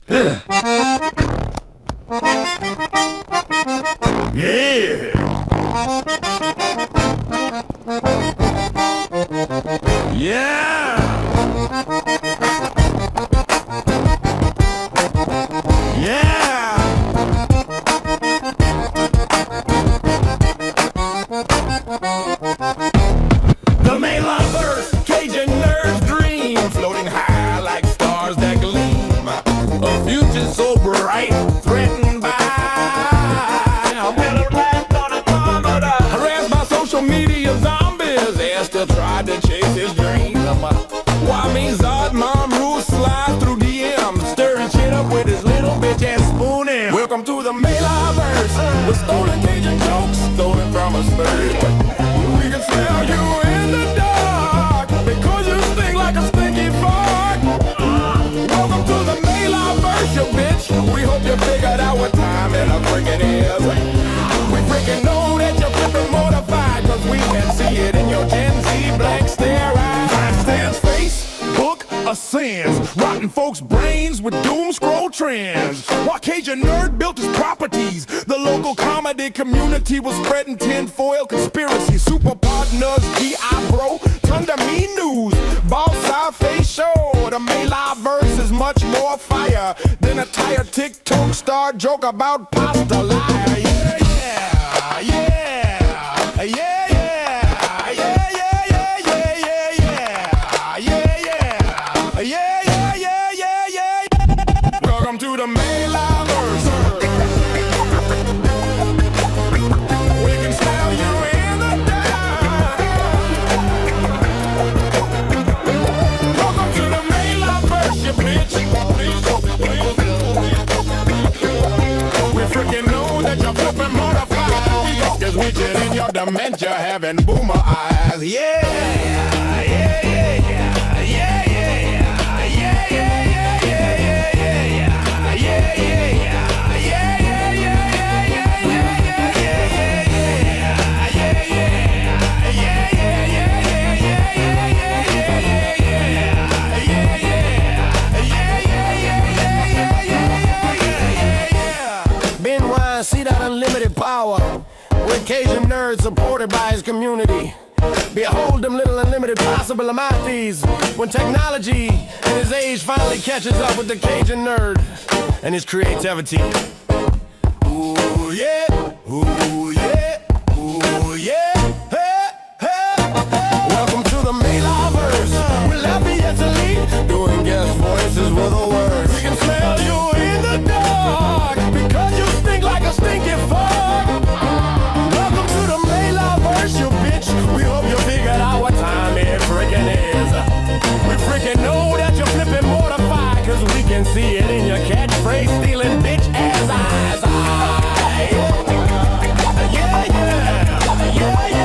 Yeah! Yeah! Yeah! The May lovers, Cajun nerds dream, floating high like stars that gleam. A future so bright, threatened by harassed by social media zombies, they still tried to chase his dream. Why me's odd mom rules slide through DMs, stirring shit up with his little bitch ass spoon in. Welcome to the May lovers, with stolen Cajun jokes, stolen from a spur. We can smell you in the dark, because you stink like a stinky fart. Welcome to the May lovers, you bitch. We hope you figured out what time it freaking is. We freaking know that you're flipping mortified, cause we can see it in your Gen Z blank stare eyes. Stands Facebook, a sins, rotten folks' brains with doom scroll trends. While Cajun Nerd built his properties, the local comedy community was spreading tinfoil conspiracy. Super partners, G.I. Bro, turned to me news. Boss side face show, the May Live verse is much more fire than a tired TikTok star joke about pasta liar. Yeah, yeah, yeah, yeah. Welcome to the May lovers. We can smell you in the dark. Welcome to the May lovers, you bitch. We freaking know that you're flipping mortified, cause we get in your dementia having boomer eyes. Yeah, yeah, yeah, yeah, yeah, yeah, yeah, yeah, yeah, yeah, yeah. See that unlimited power with Cajun nerds supported by his community. Behold them little unlimited possible amathes when technology and his age finally catches up with the Cajun nerd and his creativity. Ooh yeah, ooh yeah, ooh yeah. Hey, hey, hey. Welcome to the May lovers. We're Lafayette doing guest voices with the words. We can smell you in the dark because you stink like a stinky fart. Welcome to the May lovers, you bitch. We hope you figured out what time it freaking is. We freaking know that you're flipping mortified, cause we can see it in your catchphrase stealing bitch ass eyes. Yeah, yeah, yeah, yeah, yeah, yeah.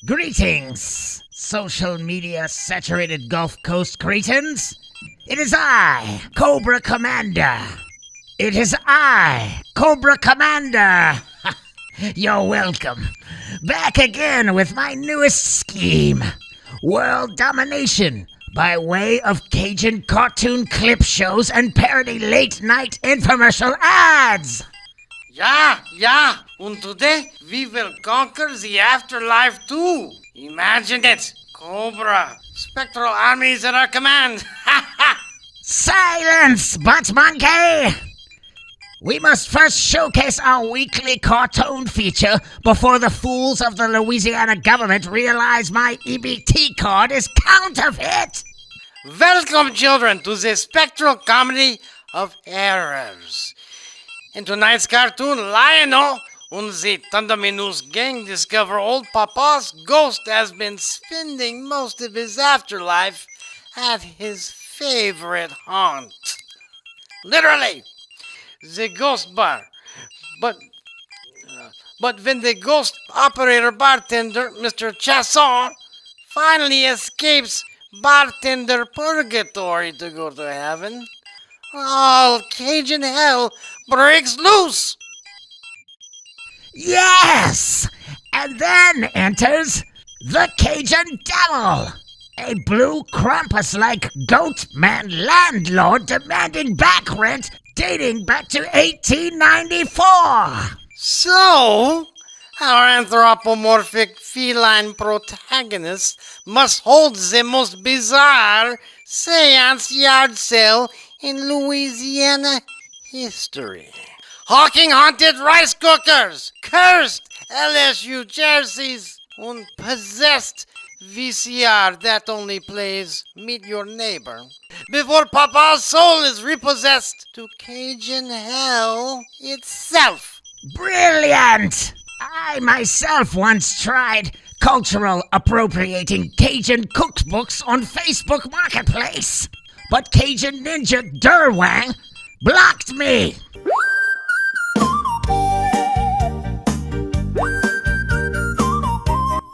Greetings, social media saturated Gulf Coast cretins. It is I, Cobra Commander. It is I, Cobra Commander. You're welcome. Back again with my newest scheme. World domination by way of Cajun cartoon clip shows and parody late-night infomercial ads. Yeah, and today we will conquer the afterlife too. Imagine it, Cobra, spectral armies at our command. Silence, butt monkey! We must first showcase our weekly cartoon feature before the fools of the Louisiana government realize my EBT card is counterfeit. Welcome, children, to the spectral comedy of errors. In tonight's cartoon, Lionel and the Thunderminus gang discover old Papa's ghost has been spending most of his afterlife at his favorite haunt. Literally, the ghost bar. But when the ghost operator bartender, Mr. Chasson, finally escapes bartender purgatory to go to heaven, all Cajun hell breaks loose. Yes! And then enters the Cajun Devil, a blue Krampus-like goat man landlord demanding back rent dating back to 1894. So, our anthropomorphic feline protagonist must hold the most bizarre seance yard sale in Louisiana history. Hawking haunted rice cookers, cursed LSU jerseys, and possessed VCR that only plays Meet Your Neighbor before Papa's soul is repossessed to Cajun hell itself. Brilliant! I myself once tried cultural appropriating Cajun cookbooks on Facebook Marketplace, but Cajun Ninja Derwang blocked me.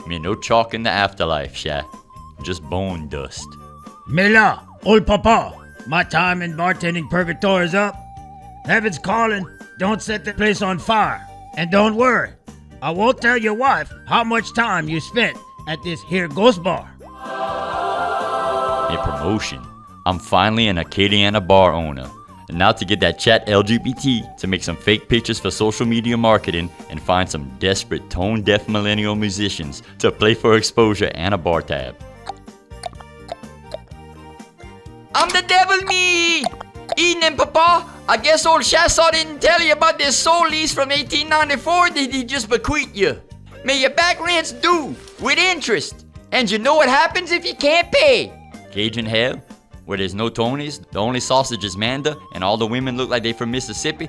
Me no chalk in the afterlife, Sha. Just bone dust. Mela, old papa, my time in bartending purgatory is up. Heaven's calling, don't set the place on fire. And don't worry, I won't tell your wife how much time you spent at this here ghost bar. A promotion. I'm finally an Acadiana bar owner. And now to get that chat LGBT to make some fake pictures for social media marketing and find some desperate tone-deaf millennial musicians to play for exposure and a bar tab. I'm the devil, me! Evening, Papa. I guess old Chassaw didn't tell you about this soul lease from 1894 that he just bequeathed you. May your back rent's due, with interest. And you know what happens if you can't pay? Cajun hell, where there's no Tonys, the only sausage is Manda, and all the women look like they from Mississippi.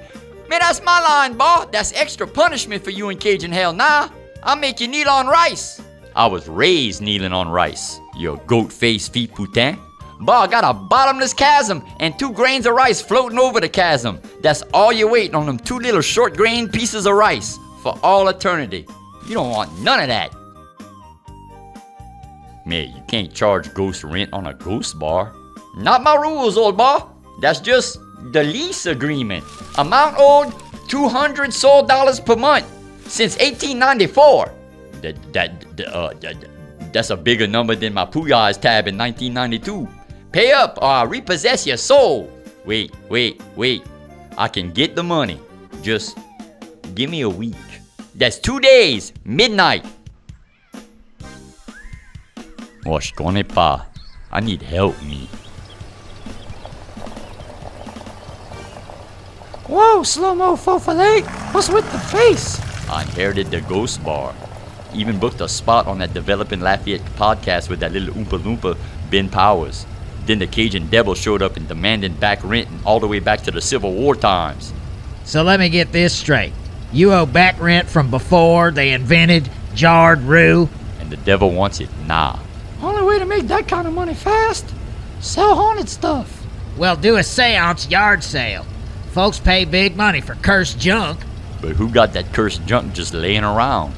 Man, that's my line, boy. That's extra punishment for you in Cajun hell. Nah, I'll make you kneel on rice. I was raised kneeling on rice, you goat-faced feet putain. Boy, I got a bottomless chasm and 2 grains of rice floating over the chasm. That's all you wait on them 2 little short grain pieces of rice for all eternity. You don't want none of that. Man, you can't charge ghost rent on a ghost bar. Not my rules, old boy. That's just the lease agreement. Amount owed $200 soul dollars per month since 1894. That's a bigger number than my Pooyah's tab in 1992. Pay up or I'll repossess your soul. Wait. I can get the money. Just give me a week. That's 2 days, midnight. Oh, je connais pas. I need help, me. Whoa, slow-mo fofale. What's with the face? I inherited the ghost bar. Even booked a spot on that Developing Lafayette podcast with that little Oompa Loompa, Ben Powers. Then the Cajun Devil showed up and demanded back rent and all the way back to the Civil War times. So let me get this straight. You owe back rent from before they invented jarred rue? And the devil wants it now. Only way to make that kind of money fast? Sell haunted stuff. Well, do a seance yard sale. Folks pay big money for cursed junk. But who got that cursed junk just laying around?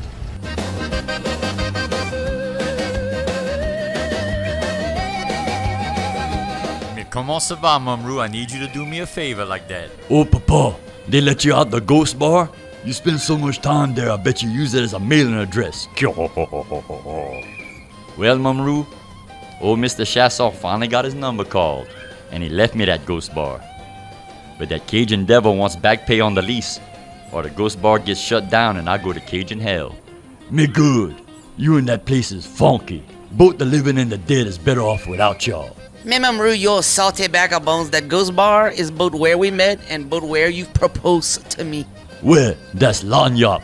Mais comment ça va, Mumru? I need you to do me a favor like that. Oh, Papa, they let you out the ghost bar? You spend so much time there, I bet you use it as a mailing address. Well, Mumru, old Mr. Chassaw finally got his number called, and he left me that ghost bar. But that Cajun Devil wants back pay on the lease, or the ghost bar gets shut down and I go to Cajun hell. Me good. You and that place is funky. Both the living and the dead is better off without y'all. Remember, your salty bag of bones, that ghost bar is both where we met and both where you proposed to me. Well, that's lanyap.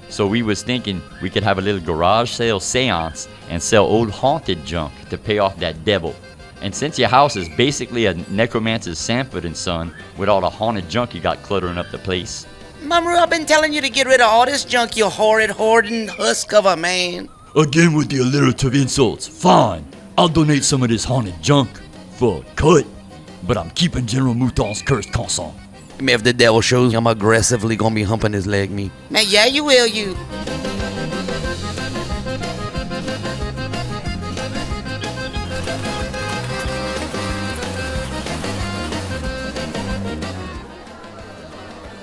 So we was thinking we could have a little garage sale seance and sell old haunted junk to pay off that devil. And since your house is basically a necromancer's Sanford and Son with all the haunted junk you got cluttering up the place. Mumru, I've been telling you to get rid of all this junk, you horrid, hoarding husk of a man. Again with the alliterative insults. Fine. I'll donate some of this haunted junk for a cut. But I'm keeping General Mouton's cursed consent. I mean, if the devil shows, I'm aggressively gonna be humping his leg, me. Now, yeah, you will, you.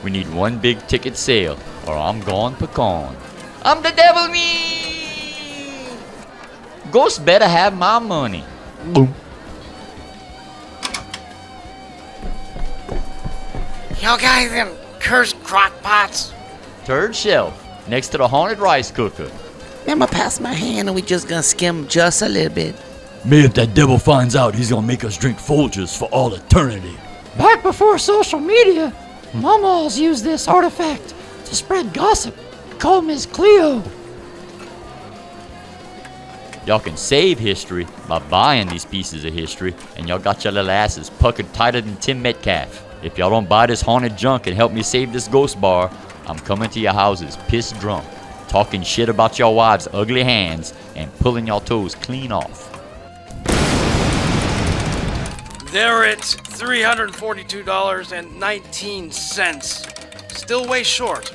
We need one big ticket sale, or I'm gone pecan. I'm the devil me! Ghost better have my money. Boom. Y'all got them cursed crock pots? Third shelf, next to the haunted rice cooker. I'ma pass my hand and we just gonna skim just a little bit. May if that devil finds out, he's gonna make us drink Folgers for all eternity. Back before social media, Mama's used this artifact to spread gossip. Call Miss Cleo. Y'all can save history by buying these pieces of history, and y'all got your little asses puckered tighter than Tim Metcalf. If y'all don't buy this haunted junk and help me save this ghost bar, I'm coming to your houses pissed drunk, talking shit about your wives' ugly hands, and pulling your toes clean off. They're at $342.19. Still way short.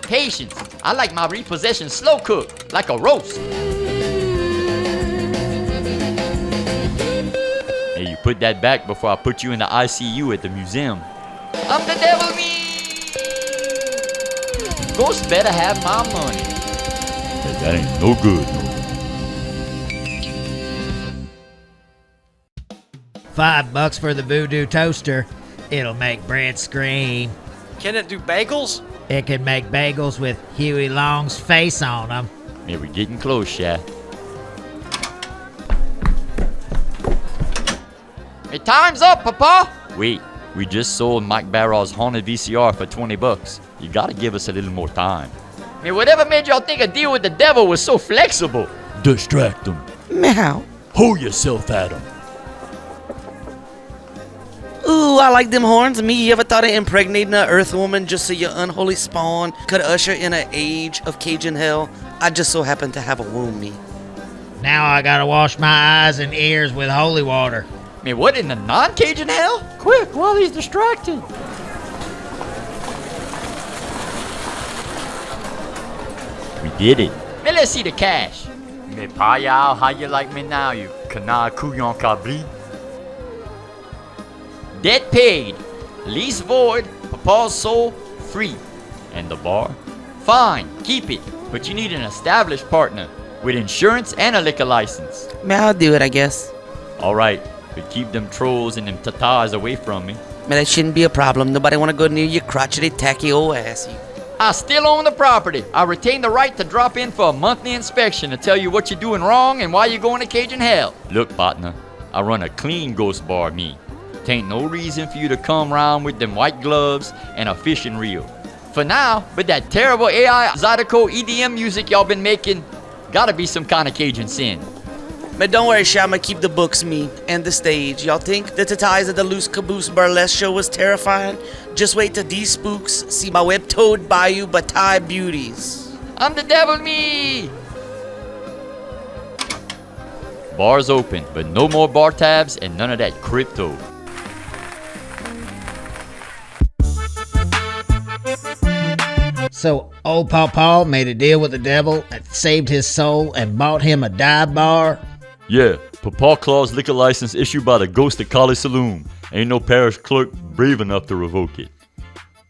Patience. I like my repossession slow cooked, like a roast. Hey, you put that back before I put you in the ICU at the museum. I'm the devil me! Ghost better have my money. That ain't no good, no. $5 for the voodoo toaster. It'll make bread scream. Can it do bagels? It can make bagels with Huey Long's face on them. Man, we're getting close, Sha. Hey, time's up, Papa! Wait, we just sold Mike Barrow's haunted VCR for $20. You gotta give us a little more time. Man, whatever made y'all think a deal with the devil was so flexible? Distract them. Meow. Hold yourself at them. Ooh, I like them horns. Me, you ever thought of impregnating an earth woman just so your unholy spawn could usher in an age of Cajun hell? I just so happen to have a womb, me. Now I gotta wash my eyes and ears with holy water. Man, what in the non-Cajun hell? Quick, while he's distracted. We did it. Man, let's see the cash. Me payal, how you like me now, you canard couillon cabri? Debt paid. Lease void. Papa's soul free. And the bar? Fine, keep it. But you need an established partner with insurance and a liquor license. Meow, I'll do it, I guess. Alright, but keep them trolls and them tatars away from me. Man, that shouldn't be a problem. Nobody wanna go near your crotchety, tacky old ass. I still own the property. I retain the right to drop in for a monthly inspection to tell you what you're doing wrong and why you're going to Cajun hell. Look, partner, I run a clean ghost bar, me. Tain't no reason for you to come round with them white gloves and a fishing reel. For now, but that terrible AI Zydeco EDM music y'all been making, gotta be some kind of Cajun sin. Man, don't worry, Shama, keep the books, me, and the stage. Y'all think the tatais at the Loose Caboose Burlesque show was terrifying? Just wait till these spooks see my web-toed Bayou Batai beauties. I'm the devil me! Bar's open, but no more bar tabs and none of that crypto. So old Pawpaw made a deal with the devil and saved his soul and bought him a dive bar. Yeah, Papa Claw's liquor license issued by the Ghost of Kali Saloon. Ain't no parish clerk brave enough to revoke it.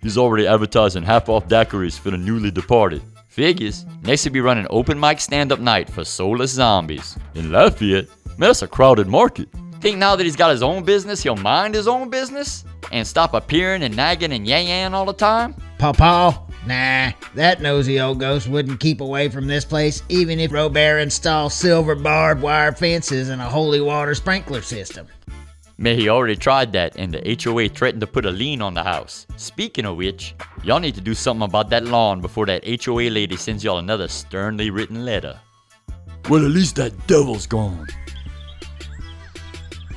He's already advertising half-off daiquiris for the newly departed. Figures, next he'll be running open mic stand-up night for soulless zombies. In Lafayette, man, that's a crowded market. Think now that he's got his own business, he'll mind his own business? And stop appearing and nagging and yan all the time? Pawpaw? Nah, that nosy old ghost wouldn't keep away from this place even if Robert installed silver barbed wire fences and a holy water sprinkler system. Man, he already tried that and the HOA threatened to put a lien on the house. Speaking of which, y'all need to do something about that lawn before that HOA lady sends y'all another sternly written letter. Well, at least that devil's gone.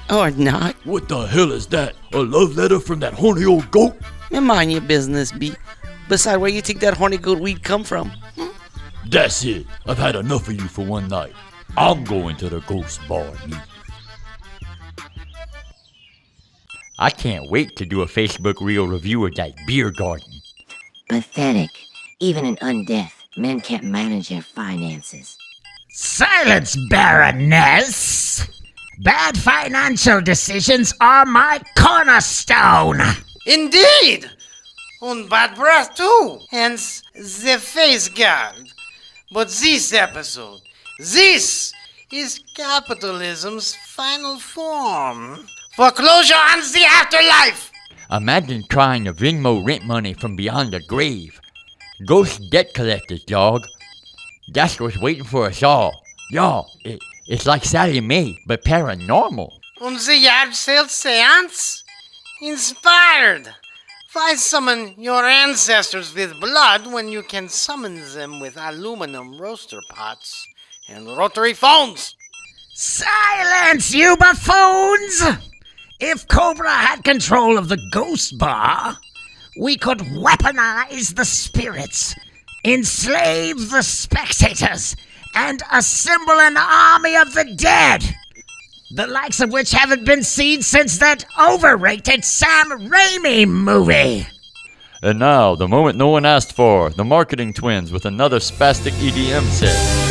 Or not. What the hell is that? A love letter from that horny old goat? Man, mind your business, B. Besides, where you think that horny goat weed come from? That's it. I've had enough of you for one night. I'm going to the ghost bar, me. I can't wait to do a Facebook reel review of that beer garden. Pathetic. Even in undeath, men can't manage their finances. Silence, Baroness! Bad financial decisions are my cornerstone! Indeed! and bad breath too, hence the face guard. But this episode, this is capitalism's final form. Foreclosure on the afterlife! Imagine trying to Venmo rent money from beyond the grave. Ghost debt collectors, dog. That's what's waiting for us all. Y'all, it's like Sally Mae, but paranormal. And the yard sale seance? Inspired! Why summon your ancestors with blood when you can summon them with aluminum roaster pots and rotary phones? Silence, you buffoons! If Cobra had control of the ghost bar, we could weaponize the spirits, enslave the spectators, and assemble an army of the dead, the likes of which haven't been seen since that overrated Sam Raimi movie. And now, the moment no one asked for, the marketing twins with another spastic EDM set.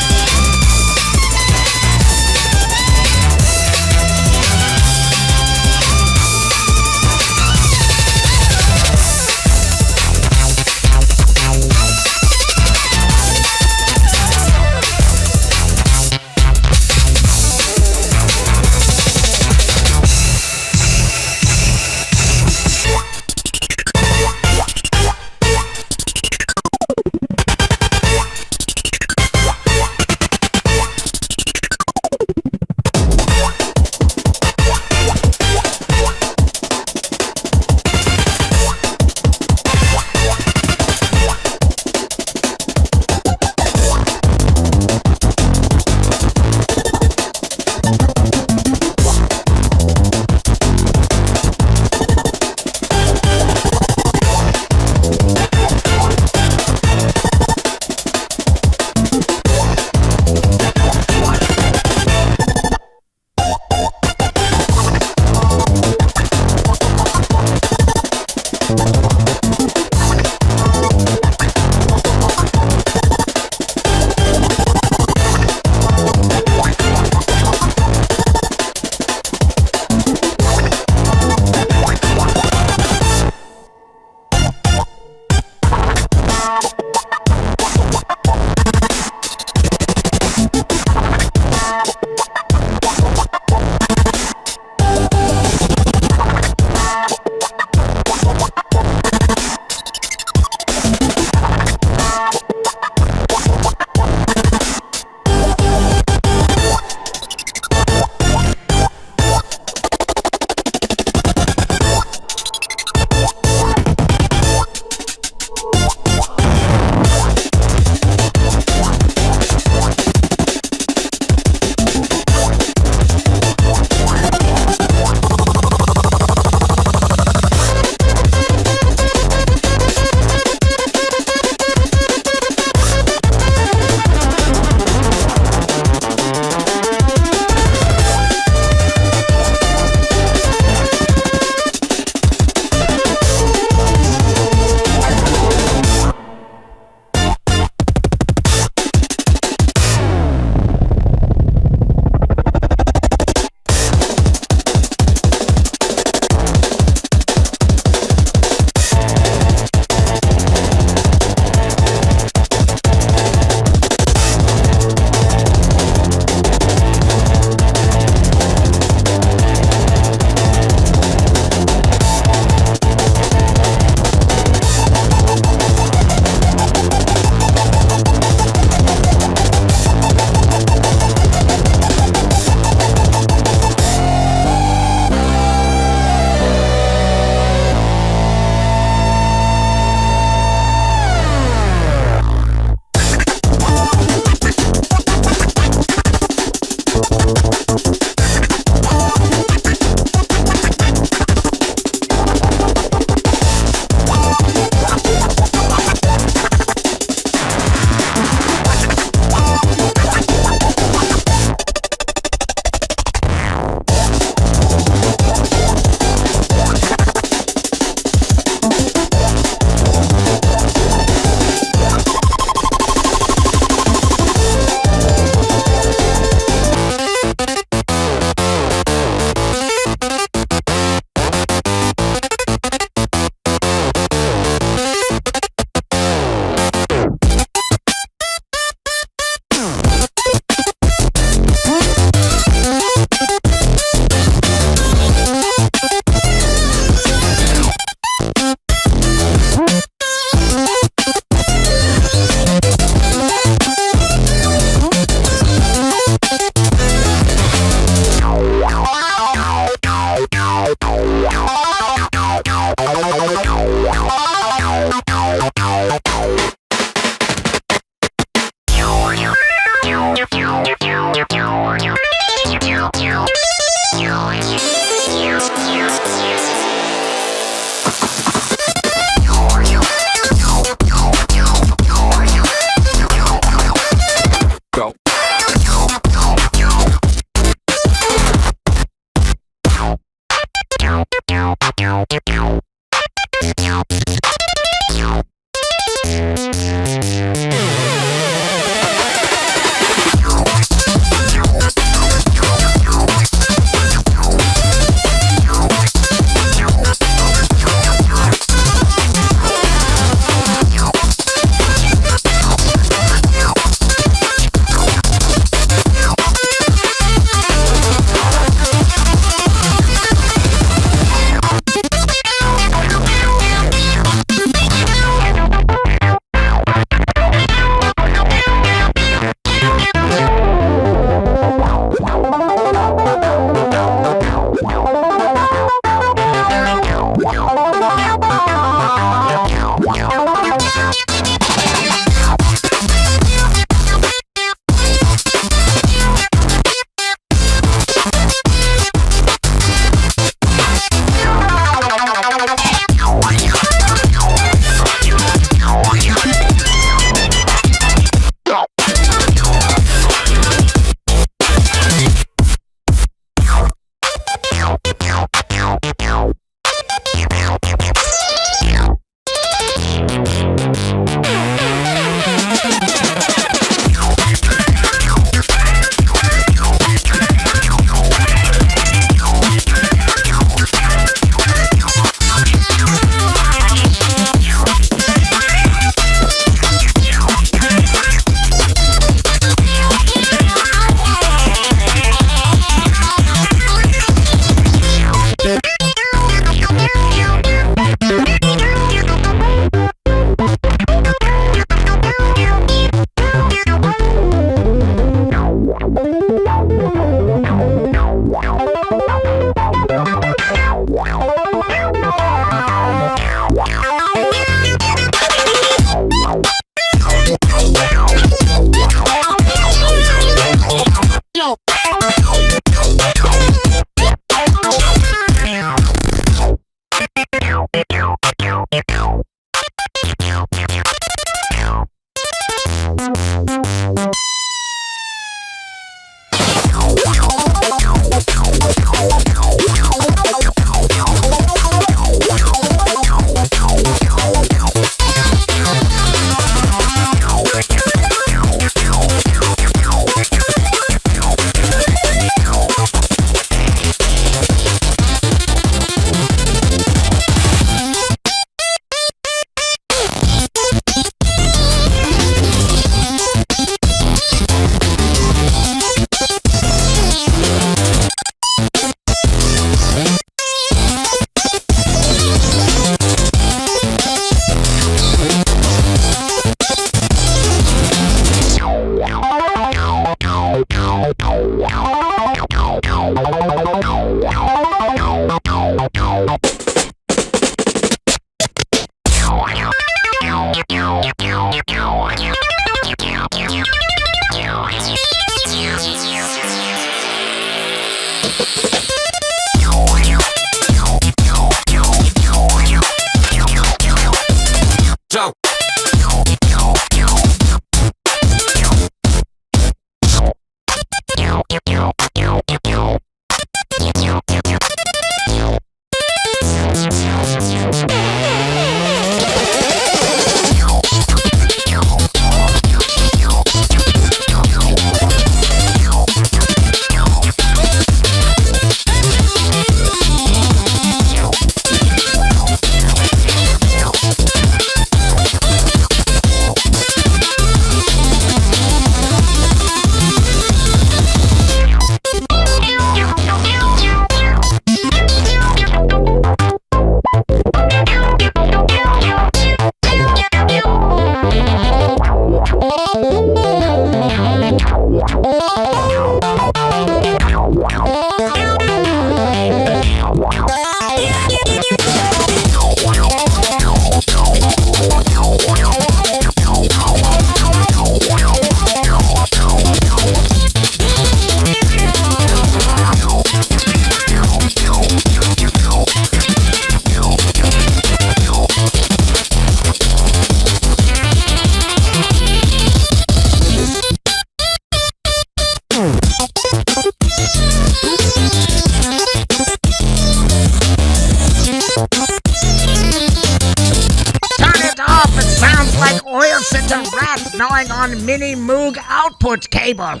to rat gnawing on mini Moog output cable.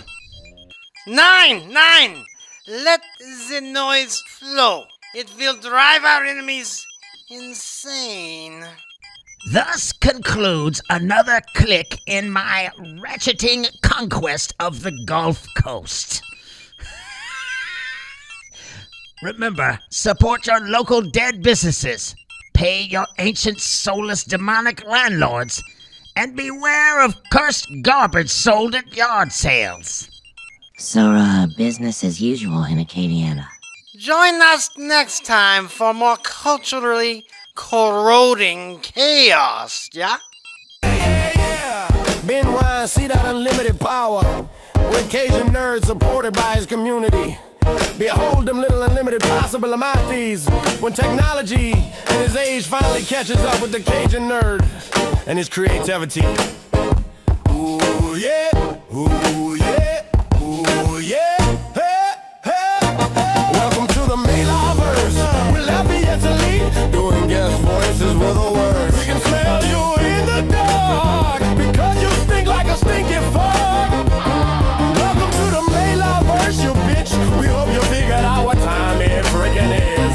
9! Let the noise flow. It will drive our enemies insane. Thus concludes another click in my ratcheting conquest of the Gulf Coast. Remember, support your local dead businesses, pay your ancient soulless demonic landlords, and beware of cursed garbage sold at yard sales. So, business as usual in Acadiana. Join us next time for more culturally corroding chaos, yeah? Ben Wine, see that unlimited power. With Cajun nerds supported by his community. Behold them little unlimited possible amathes. When technology in his age finally catches up with the Cajun nerd and his creativity. Ooh yeah, ooh yeah, ooh yeah. Hey, hey, hey. Welcome to the Mais We're Lafayette doing guest voices with a word. We can smell you in the dark because you stink like a stinky fog. Welcome to the Mais you bitch. We hope you figured out what time it freaking is.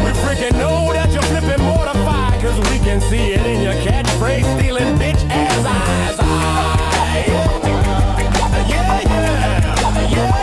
We freaking know that you're flipping mortified, cause we can see it in your catchphrase stealing bitch ass eyes. Yeah, yeah, yeah, yeah,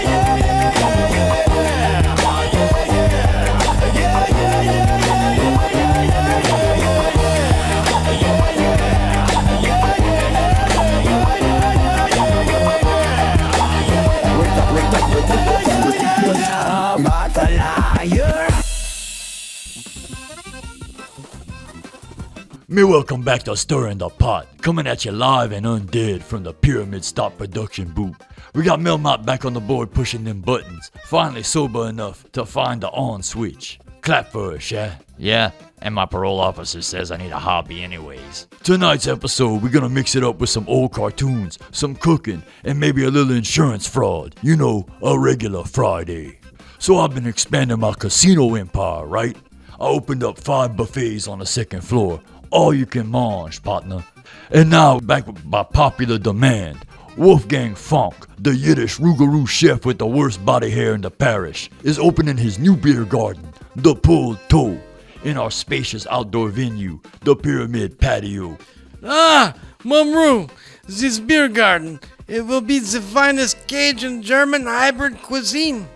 Me welcome back to Stirring the Pot, coming at you live and undead from the Pyramid Stop production booth. We got Melmot back on the board pushing them buttons, finally sober enough to find the on switch. Clap for us, yeah? Yeah, and my parole officer says I need a hobby anyways. Tonight's episode, we're gonna mix it up with some old cartoons, some cooking, and maybe a little insurance fraud. You know, a regular Friday. So I've been expanding my casino empire, right? I opened up 5 buffets on the 2nd floor. All you can mange, partner. And now, back by popular demand, Wolfgang Funk, the Yiddish Rougarou chef with the worst body hair in the parish, is opening his new beer garden, the Pulled Toe, in our spacious outdoor venue, the Pyramid Patio. Ah, Mumru, this beer garden, it will be the finest Cajun German hybrid cuisine.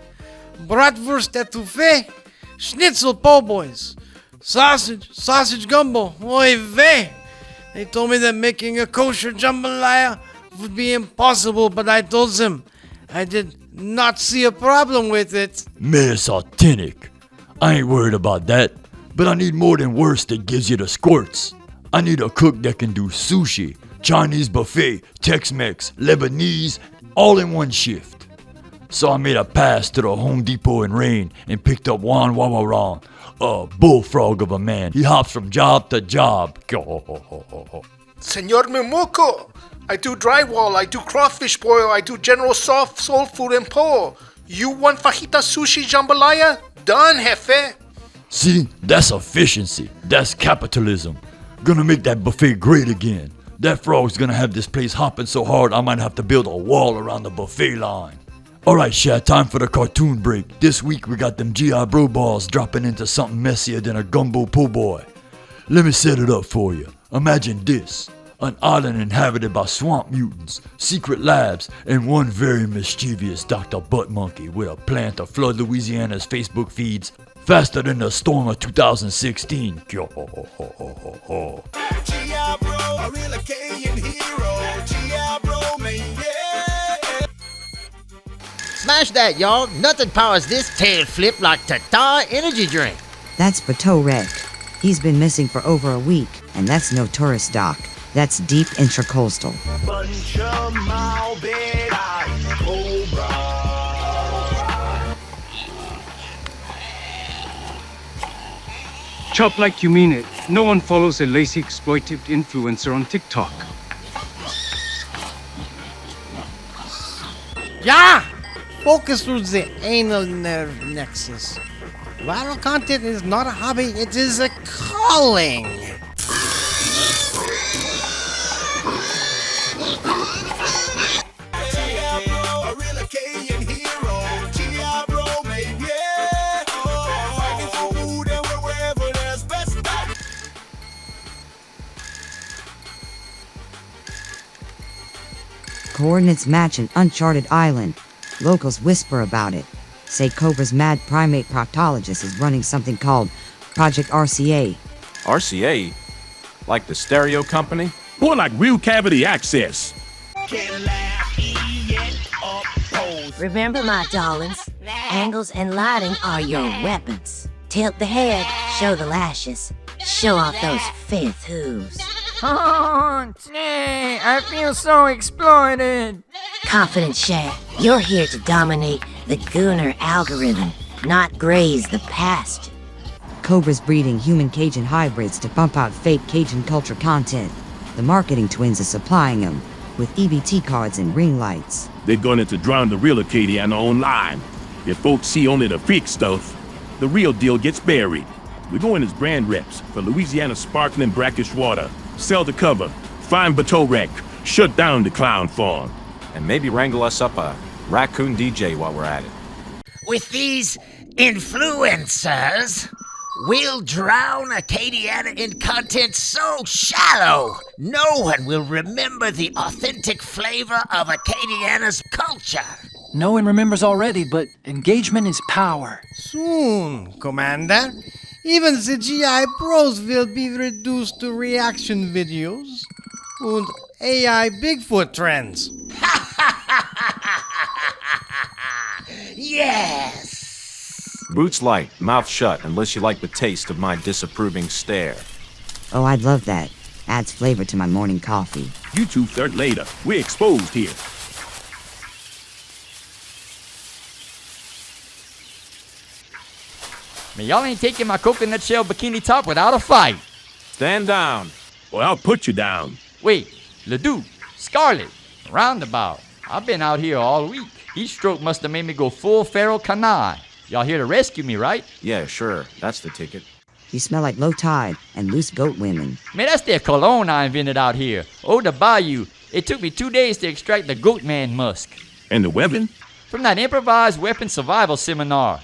Bratwurst etouffee, schnitzel po' boys, sausage gumbo, oy vey. They told me that making a kosher jambalaya would be impossible, but I told them I did not see a problem with it. Mais authentic. I ain't worried about that, but I need more than worse that gives you the squirts. I need a cook that can do sushi, Chinese buffet, Tex-Mex, Lebanese, all in one shift. So I made a pass to the Home Depot in rain and picked up Juan Wawaran, a bullfrog of a man. He hops from job to job. Senor Mumuko, I do drywall, I do crawfish boil, I do general soft soul food and po. You want fajita sushi jambalaya? Done, jefe. See, that's efficiency. That's capitalism. Gonna make that buffet great again. That frog's gonna have this place hopping so hard I might have to build a wall around the buffet line. Alright, Shad, time for the cartoon break. This week we got them GI Bro balls dropping into something messier than a gumbo po' boy. Let me set it up for you. Imagine this. An island inhabited by swamp mutants, secret labs, and one very mischievous Dr. Butt Monkey with a plan to flood Louisiana's Facebook feeds faster than the storm of 2016. G.I. Bro, a real Acadian hero. G.I. Bro, man, yeah. Smash that, y'all. Nothing powers this tail flip like Tata energy drink. That's Bateau Red. He's been missing for over a week, and that's no tourist dock. That's deep intracoastal. Bunch of Malbed-eyed cobra. Chop like you mean it. No one follows a lazy exploitive influencer on TikTok. Yeah! Focus through the anal nerve nexus. Viral content is not a hobby, it is a calling. Coordinates match an uncharted island. Locals whisper about it. Say Cobra's mad primate proctologist is running something called Project RCA. RCA? Like the stereo company? More like real cavity access. Remember, my darlings, angles and lighting are your weapons. Tilt the head, show the lashes, show off those fifth hooves. Oh, dang, I feel so exploited. Confident Shack, you're here to dominate the Gooner algorithm, not graze the pasture. Cobra's breeding human Cajun hybrids to pump out fake Cajun culture content. The marketing twins are supplying them with EBT cards and ring lights. They're going to drown the real Acadiana online. If folks see only the fake stuff, the real deal gets buried. We're going as brand reps for Louisiana sparkling brackish water. Sell the cover, find Bateau Wreck, shut down the clown farm. And maybe wrangle us up a raccoon DJ while we're at it. With these influencers, we'll drown Acadiana in content so shallow, no one will remember the authentic flavor of Acadiana's culture. No one remembers already, but engagement is power. Soon, Commander. Even the GI Pros will be reduced to reaction videos and AI Bigfoot trends. Yes! Boots light, mouth shut, unless you like the taste of my disapproving stare. Oh, I'd love that. Adds flavor to my morning coffee. You two flirt later. We're exposed here. Man, y'all ain't taking my coconut shell bikini top without a fight. Stand down. Or I'll put you down. Wait, Ledoux, Scarlet, Roundabout. I've been out here all week. Heat stroke must have made me go full feral canine. Y'all here to rescue me, right? Yeah, sure. That's the ticket. You smell like low tide and loose goat women. Man, that's their cologne I invented out here. Eau de Bayou. It took me 2 days to extract the goat man musk. And the weapon? From that improvised weapon survival seminar.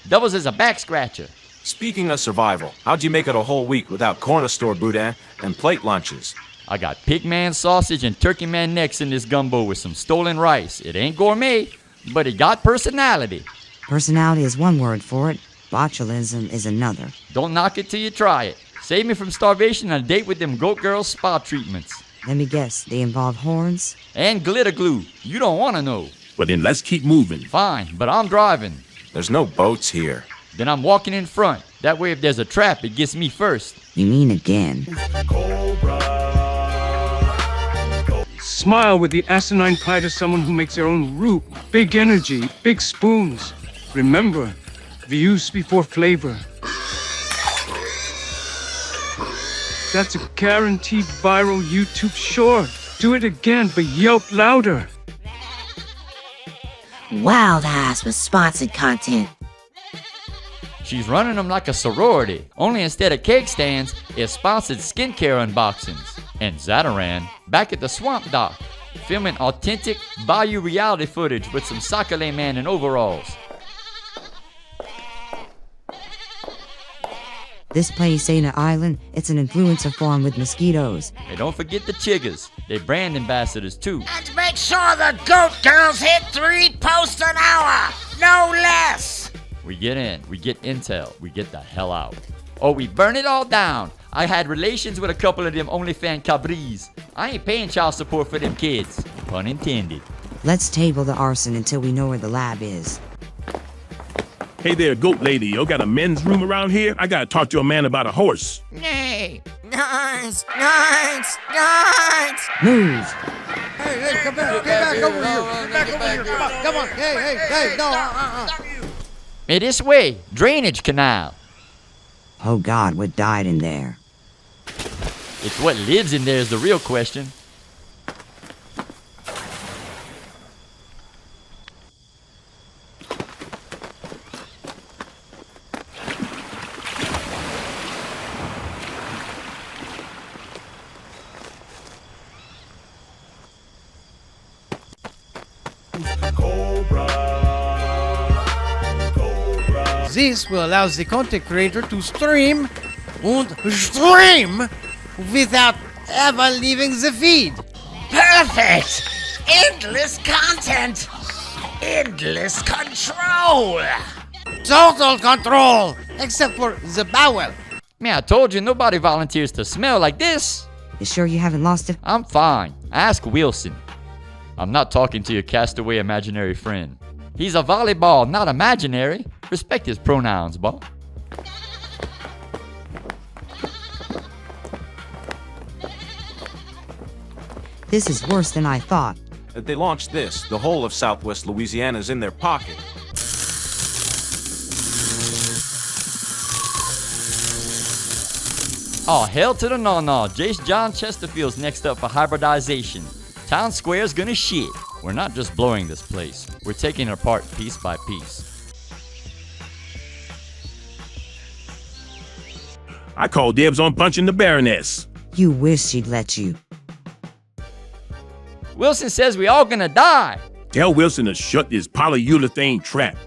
Doubles as a back scratcher. Speaking of survival, how'd you make it a whole week without corner store boudin and plate lunches? I got pigman sausage and turkey man necks in this gumbo with some stolen rice. It ain't gourmet, but it got personality. Personality is one word for it. Botulism is another. Don't knock it till you try it. Save me from starvation and a date with them goat girls spa treatments. Let me guess, they involve horns? And glitter glue. You don't want to know. But then let's keep moving. Fine, but I'm driving. There's no boats here. Then I'm walking in front. That way if there's a trap, it gets me first. You mean again? Smile with the asinine pride of someone who makes their own roux. Big energy, big spoons. Remember, views before flavor. That's a guaranteed viral YouTube short. Do it again, but yelp louder. Wild Eyes with sponsored content. She's running them like a sorority. Only instead of cake stands, it's sponsored skincare unboxings. And Zataran, back at the Swamp Dock, filming authentic Bayou reality footage with some Sakale man in overalls. This place ain't an island, it's an influencer farm with mosquitoes. And don't forget the chiggers. They brand ambassadors too. And make sure the goat girls hit 3 posts an hour, no less. We get in, we get intel, we get the hell out. Or we burn it all down. I had relations with a couple of them OnlyFans cabris. I ain't paying child support for them kids. Pun intended. Let's table the arson until we know where the lab is. Hey there, goat lady. You got a men's room around here? I gotta talk to a man about a horse. Nay. Nice, nice, nice. Move. Hey, come back, get back over here. Get back over here. Come on. Hey, no. Hey, this way. Drainage canal. Oh God, what died in there? It's what lives in there is the real question. This will allow the content creator to stream without ever leaving the feed. Perfect! Endless content! Endless control! Total control! Except for the bowel. Man, I told you nobody volunteers to smell like this. You sure you haven't lost it? I'm fine. Ask Wilson. I'm not talking to your castaway imaginary friend. He's a volleyball, not imaginary. Respect his pronouns, boss. This is worse than I thought. If they launch this, the whole of Southwest Louisiana's in their pocket. Oh, hell to the no-no. Jace John Chesterfield's next up for hybridization. Town Square's gonna shit. We're not just blowing this place. We're taking it apart piece by piece. I call dibs on punching the Baroness. You wish she'd let you. Wilson says we all gonna die. Tell Wilson to shut this polyurethane trap.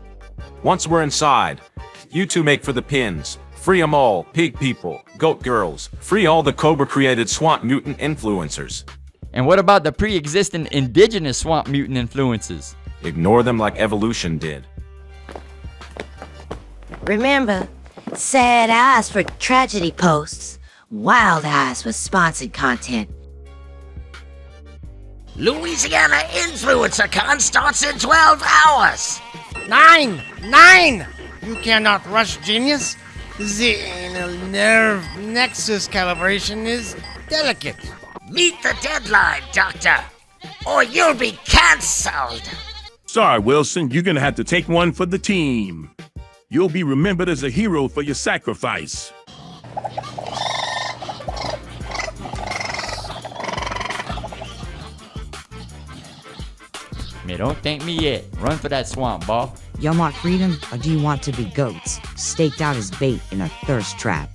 Once we're inside, you two make for the pins. Free 'em all, pig people, goat girls. Free all the Cobra-created swamp mutant influencers. And what about the pre-existing indigenous swamp mutant influences? Ignore them like evolution did. Remember, sad eyes for tragedy posts, wild eyes for sponsored content. Louisiana Influencer Con starts in 12 hours! 9! You cannot rush genius. The anal nerve nexus calibration is delicate. Meet the deadline, Doctor, or you'll be cancelled! Sorry, Wilson, you're gonna have to take one for the team. You'll be remembered as a hero for your sacrifice. Man, don't thank me yet. Run for that swamp, ball. Y'all want freedom, or do you want to be goats, staked out as bait in a thirst trap?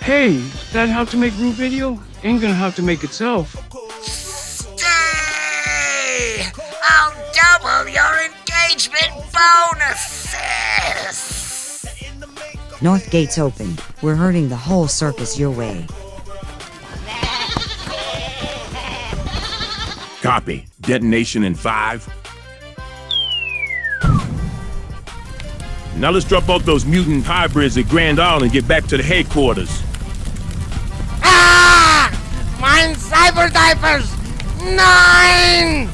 Hey, that How to Make Root video ain't gonna have to make itself. Stay! I'll double your engagement bonuses! North gate's open. We're herding the whole circus your way. Copy. Detonation in 5. Now let's drop off those mutant hybrids at Grand Isle and get back to the headquarters. Ah! Mine cyber diapers! 9!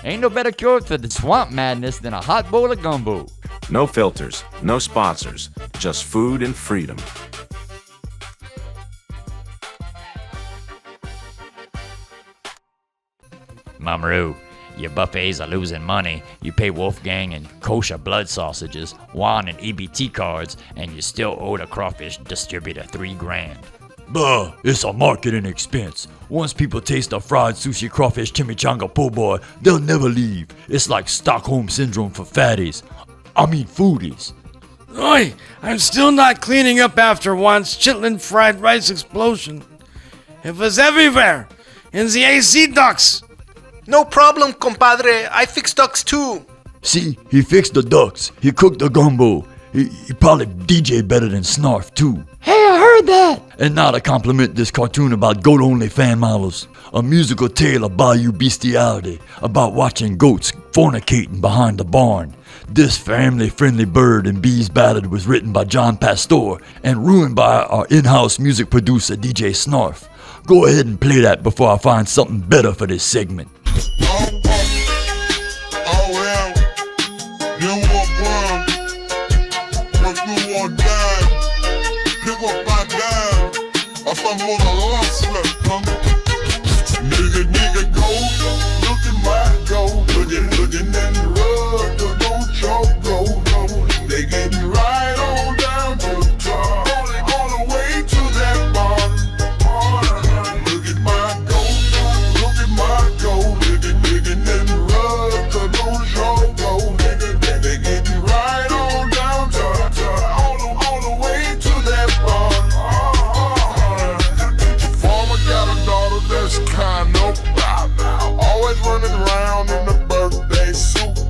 Ain't no better cure for the swamp madness than a hot bowl of gumbo. No filters, no sponsors, just food and freedom. Mamaru, your buffets are losing money. You pay Wolfgang and kosher blood sausages, wine and EBT cards, and you still owe the crawfish distributor $3 grand. Buh, it's a marketing expense. Once people taste a fried sushi crawfish chimichanga po' boy, they'll never leave. It's like Stockholm Syndrome for fatties. I mean foodies. Oi, I'm still not cleaning up after once chitlin fried rice explosion. It was everywhere, in the AC ducts. No problem, compadre. I fix ducks too. See, he fixed the ducks. He cooked the gumbo. He probably DJ better than Snarf too. Hey, I heard that! And now to compliment this cartoon about goat-only fan models. A musical tale of bayou bestiality about watching goats fornicating behind the barn. This family-friendly bird and bees ballad was written by John Pastor and ruined by our in-house music producer DJ Snarf. Go ahead and play that before I find something better for this segment. Always running around in the birthday suit.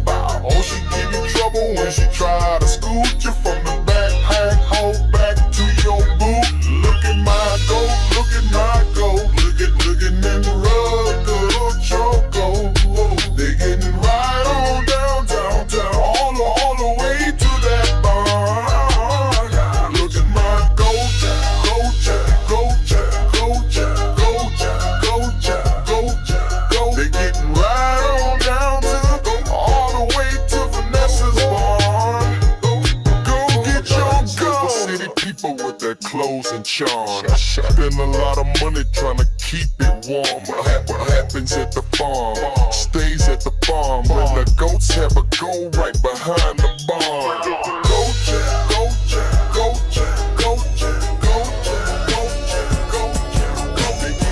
lot of money trying to keep it warm. What happens at the farm stays at the farm. When the goats have a go right behind the barn. Go check, go check, go check, go check, go check, go check, go check, go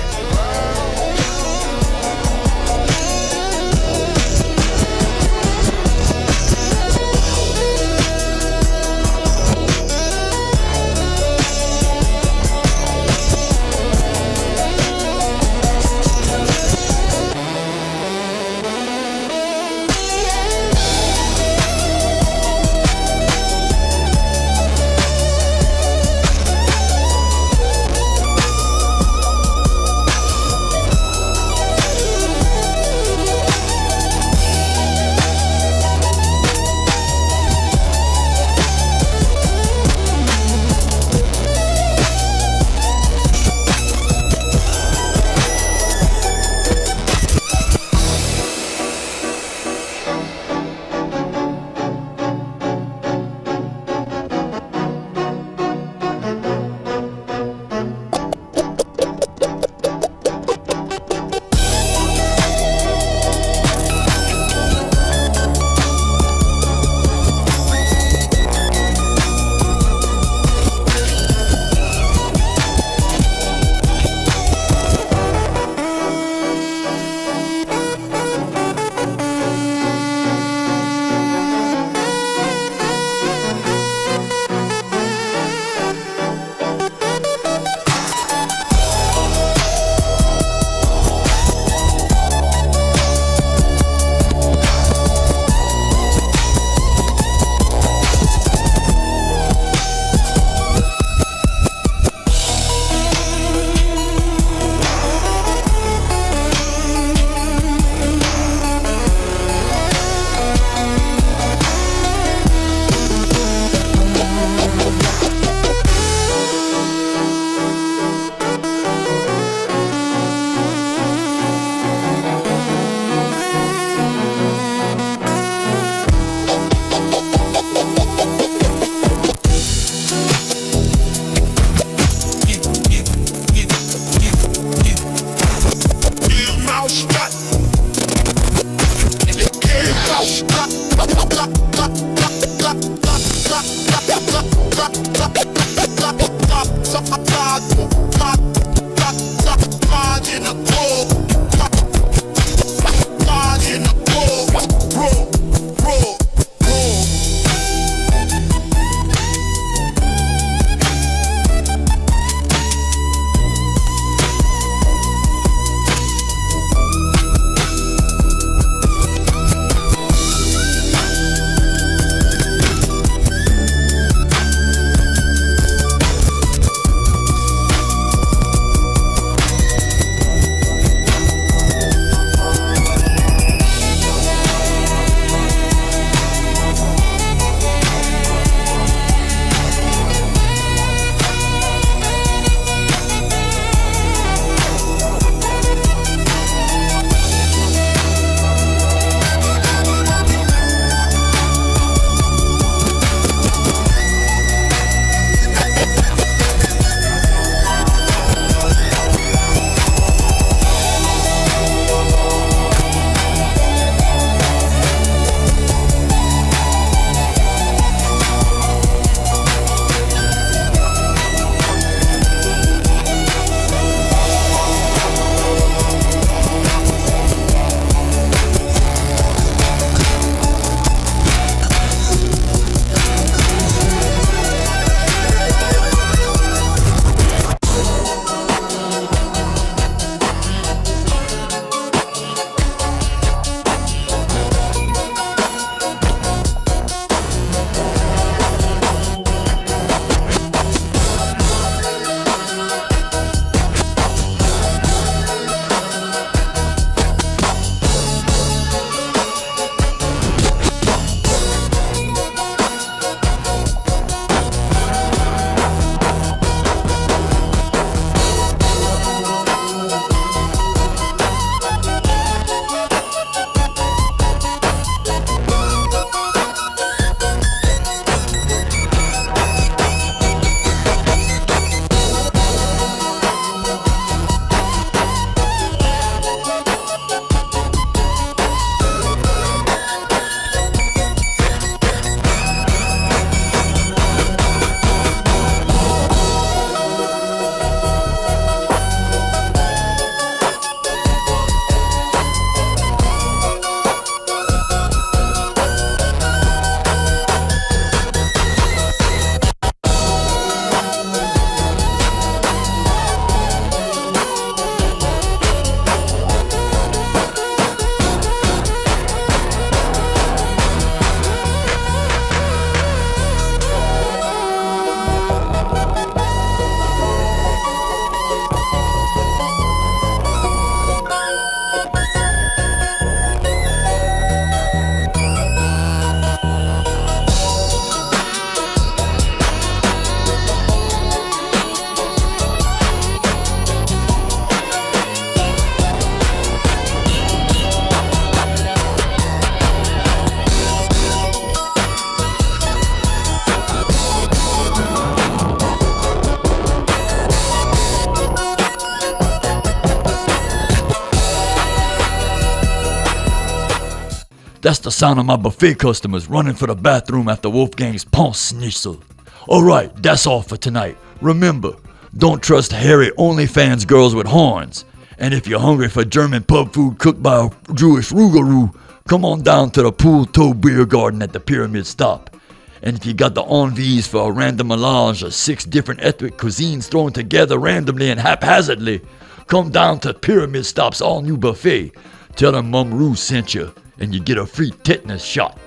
That's the sound of my buffet customers running for the bathroom after Wolfgang's Ponce Schnitzel. Alright, that's all for tonight. Remember, don't trust hairy OnlyFans girls with horns. And if you're hungry for German pub food cooked by a Jewish rougarou, come on down to the Pool Toe Beer Garden at the Pyramid Stop. And if you got the envies for a random melange of 6 different ethnic cuisines thrown together randomly and haphazardly, come down to Pyramid Stop's all-new buffet. Tell them Mum Roo sent you, and you get a free tetanus shot.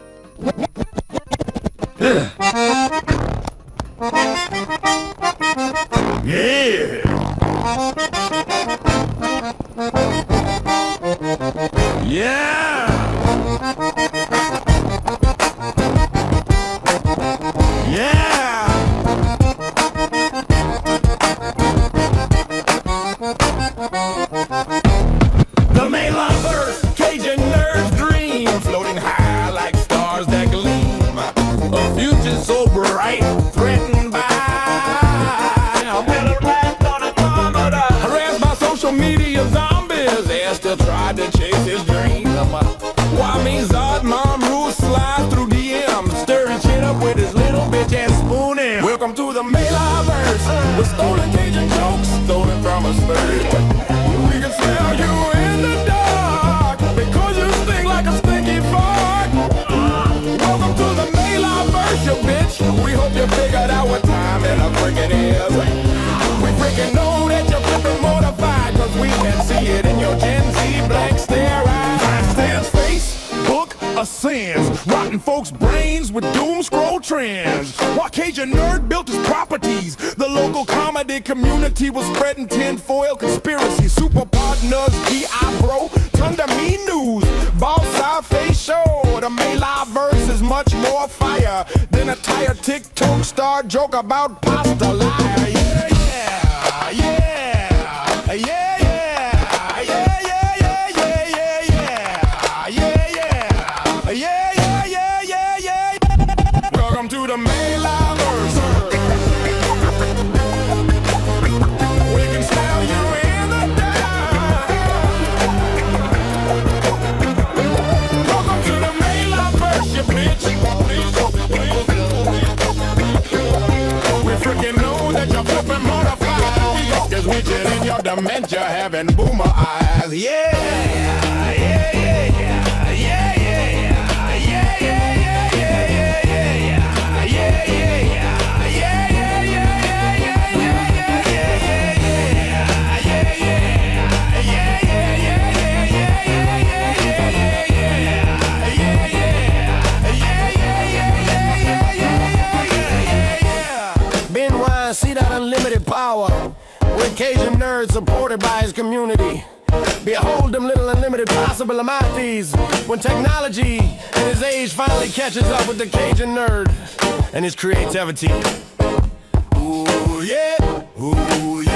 Yeah! Yeah! Yeah! The Malon verse, Cajun nerd's dream, floating high like stars that gleam. A future so bright, threatened by a better rap on a commoner. Harassed by social media zombies, they still tried to chase his dream. Why me Zod Mom Rule slides through DMs, stirring shit up with his little bitch ass spoon in. Welcome to the Malon verse, with stolen Cajun jokes, stolen from a spur. We can smell you in the dark because you stink like a stinky fart. Welcome to the Malon verse, you bitch. We hope you figured out what time and a freaking is. We freaking know that you're flipping mortified, cause we can see it in your Gen Z blank stare eyes. Stands Facebook ascends, rotten folks' brains with doom scroll trends. While Cajun Nerd built his properties, the local comedy community was spreading tinfoil conspiracy. Super partners, G.I. Bro, turned to me news. Boss our face show. The Malon verse is much more fire than a tired TikTok star joke about pasta liar. Yeah, yeah, yeah, yeah. Welcome to the Malon verse. We can smell you in the dark. Welcome to the Malon verse, you bitch. We freaking know that you're flipping mortified, cause we get in your dementia having boomer eyes. Yeah, yeah, yeah, yeah, yeah, yeah, yeah, yeah, yeah, yeah, yeah, yeah, yeah, yeah, see that unlimited power with Cajun Nerd supported by his community. Behold them little unlimited possible amathes when technology in his age finally catches up with the Cajun Nerd and his creativity. Ooh yeah, ooh yeah.